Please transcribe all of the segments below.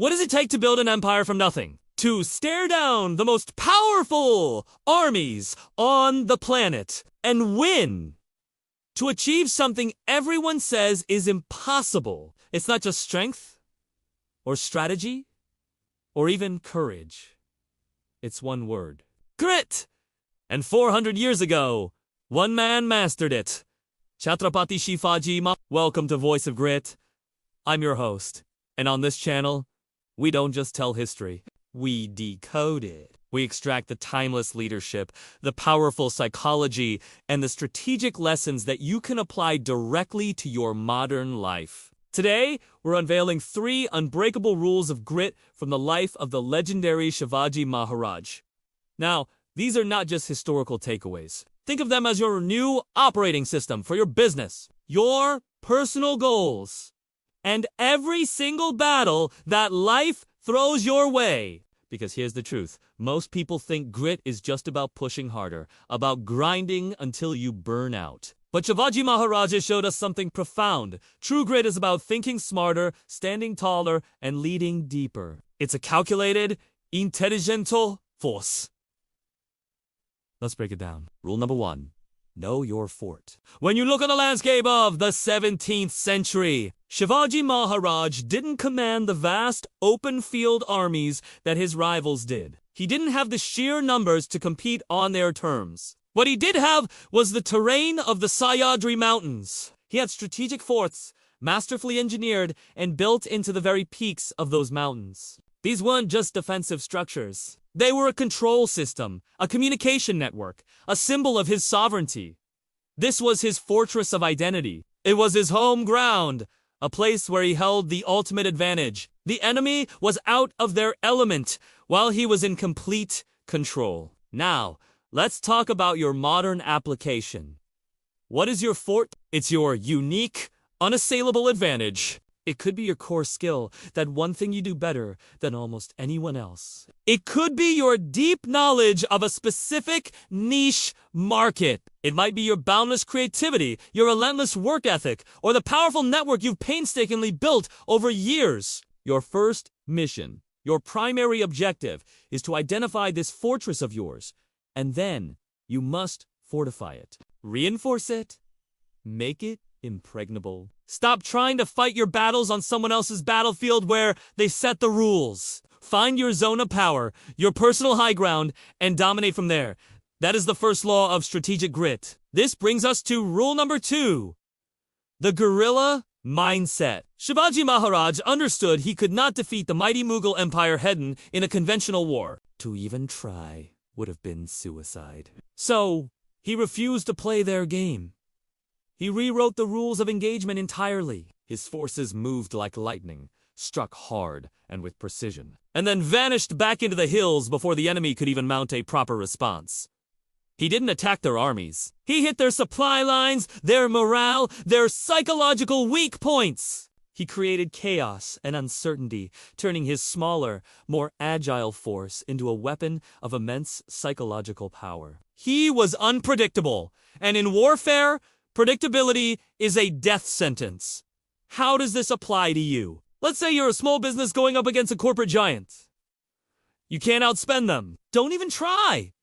What does it take to build an empire from nothing? To stare down the most powerful armies on the planet and win. To achieve something everyone says is impossible. It's not just strength or strategy or even courage. It's one word. Grit! And 400 years ago, one man mastered it. Chhatrapati Shivaji Maharaj. Welcome to Voice of Grit. I'm your host. And on this channel, we don't just tell history. We decode it. We extract the timeless leadership, the powerful psychology, and the strategic lessons that you can apply directly to your modern life. Today, we're unveiling 3 unbreakable rules of grit from the life of the legendary Shivaji Maharaj. Now, these are not just historical takeaways. Think of them as your new operating system for your business, your personal goals, and every single battle that life throws your way. Because here's the truth. Most people think grit is just about pushing harder, about grinding until you burn out. But Shivaji Maharaj has showed us something profound. True grit is about thinking smarter, standing taller, and leading deeper. It's a calculated, intelligent force. Let's break it down. Rule number 1. Know your fort. When you look at the landscape of the 17th century, Shivaji Maharaj didn't command the vast open field armies that his rivals did. He didn't have the sheer numbers to compete on their terms. What he did have was the terrain of the Sahyadri Mountains. He had strategic forts, masterfully engineered and built into the very peaks of those mountains. These weren't just defensive structures. They were a control system, a communication network, a symbol of his sovereignty. This was his fortress of identity. It was his home ground, a place where he held the ultimate advantage. The enemy was out of their element, while he was in complete control. Now, let's talk about your modern application. What is your fort? It's your unique, unassailable advantage. It could be your core skill, that one thing you do better than almost anyone else. It could be your deep knowledge of a specific niche market. It might be your boundless creativity, your relentless work ethic, or the powerful network you've painstakingly built over years. Your first mission, your primary objective, is to identify this fortress of yours, and then you must fortify it. Reinforce it. Make it impregnable. Stop trying to fight your battles on someone else's battlefield where they set the rules. Find your zone of power, your personal high ground, and dominate from there. That is the first law of strategic grit. This brings us to rule number 2, the Guerrilla Mindset. Shivaji Maharaj understood he could not defeat the mighty Mughal Empire hidden in a conventional war. To even try would have been suicide. So, he refused to play their game. He rewrote the rules of engagement entirely. His forces moved like lightning, struck hard and with precision, and then vanished back into the hills before the enemy could even mount a proper response. He didn't attack their armies. He hit their supply lines, their morale, their psychological weak points. He created chaos and uncertainty, turning his smaller, more agile force into a weapon of immense psychological power. He was unpredictable, and in warfare, predictability is a death sentence. How does this apply to you? Let's say you're a small business going up against a corporate giant. You can't outspend them. Don't even try.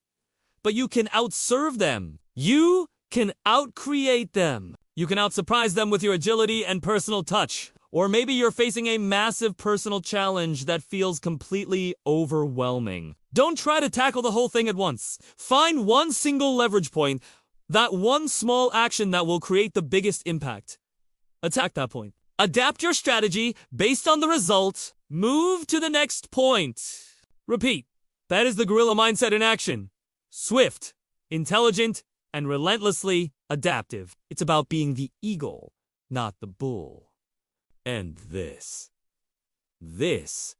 But you can outserve them. You can outcreate them. You can outsurprise them with your agility and personal touch. Or maybe you're facing a massive personal challenge that feels completely overwhelming. Don't try to tackle the whole thing at once. Find one single leverage point, that one small action that will create the biggest impact. Attack that point. Adapt your strategy based on the result. Move to the next point. Repeat. That is the guerrilla mindset in action. Swift, intelligent, and relentlessly adaptive. It's about being the eagle, not the bull. And this is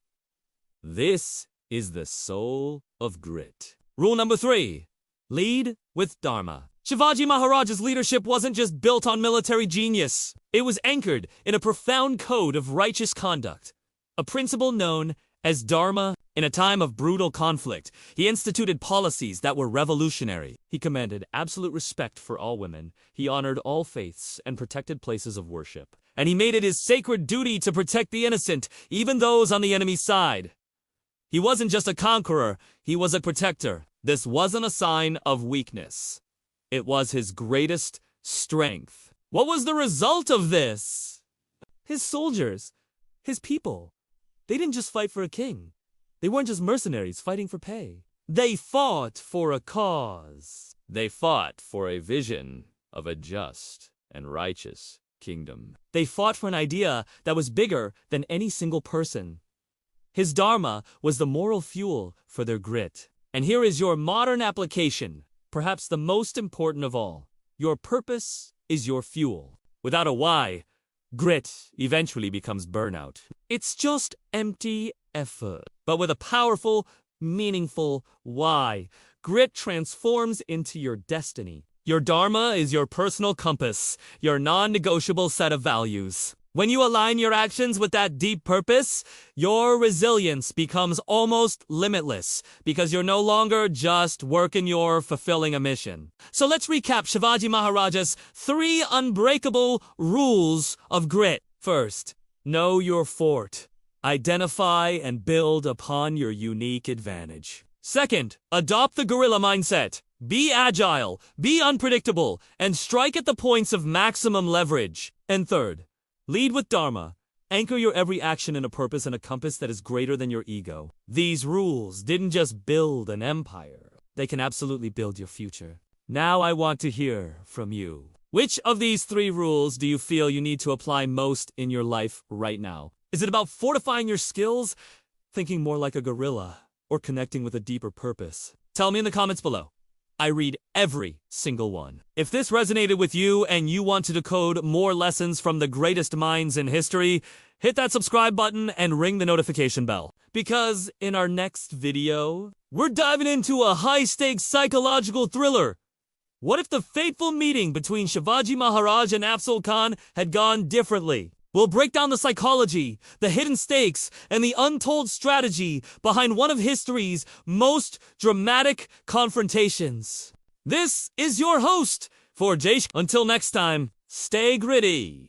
the soul of grit. Rule number 3. Lead with Dharma. Shivaji Maharaj's leadership wasn't just built on military genius. It was anchored in a profound code of righteous conduct, a principle known as Dharma. In a time of brutal conflict, he instituted policies that were revolutionary. He commanded absolute respect for all women. He honored all faiths and protected places of worship. and he made it his sacred duty to protect the innocent, even those on the enemy's side. He wasn't just a conqueror, he was a protector. This wasn't a sign of weakness. It was his greatest strength. What was the result of this? His soldiers, his people, they didn't just fight for a king. They weren't just mercenaries fighting for pay. They fought for a cause. They fought for a vision of a just and righteous kingdom. They fought for an idea that was bigger than any single person. His dharma was the moral fuel for their grit. And here is your modern application, perhaps the most important of all. Your purpose is your fuel. Without a why, grit eventually becomes burnout. It's just empty effort. But with a powerful, meaningful why, grit transforms into your destiny. Your dharma is your personal compass, your non-negotiable set of values. When you align your actions with that deep purpose, your resilience becomes almost limitless because you're no longer just working, you're fulfilling a mission. So let's recap Shivaji Maharaj's 3 unbreakable rules of grit. First, know your fort. Identify and build upon your unique advantage. Second, adopt the guerrilla mindset. Be agile, be unpredictable, and strike at the points of maximum leverage. And third, lead with dharma. Anchor your every action in a purpose and a compass that is greater than your ego. These rules didn't just build an empire. They can absolutely build your future. Now I want to hear from you. Which of these 3 rules do you feel you need to apply most in your life right now? Is it about fortifying your skills, thinking more like a guerrilla, or connecting with a deeper purpose? Tell me in the comments below. I read every single one. If this resonated with you and you want to decode more lessons from the greatest minds in history, hit that subscribe button and ring the notification bell. Because in our next video, we're diving into a high-stakes psychological thriller. What if the fateful meeting between Shivaji Maharaj and Afzal Khan had gone differently? We'll break down the psychology, the hidden stakes, and the untold strategy behind one of history's most dramatic confrontations. This is your host for Jay. Until next time, stay gritty.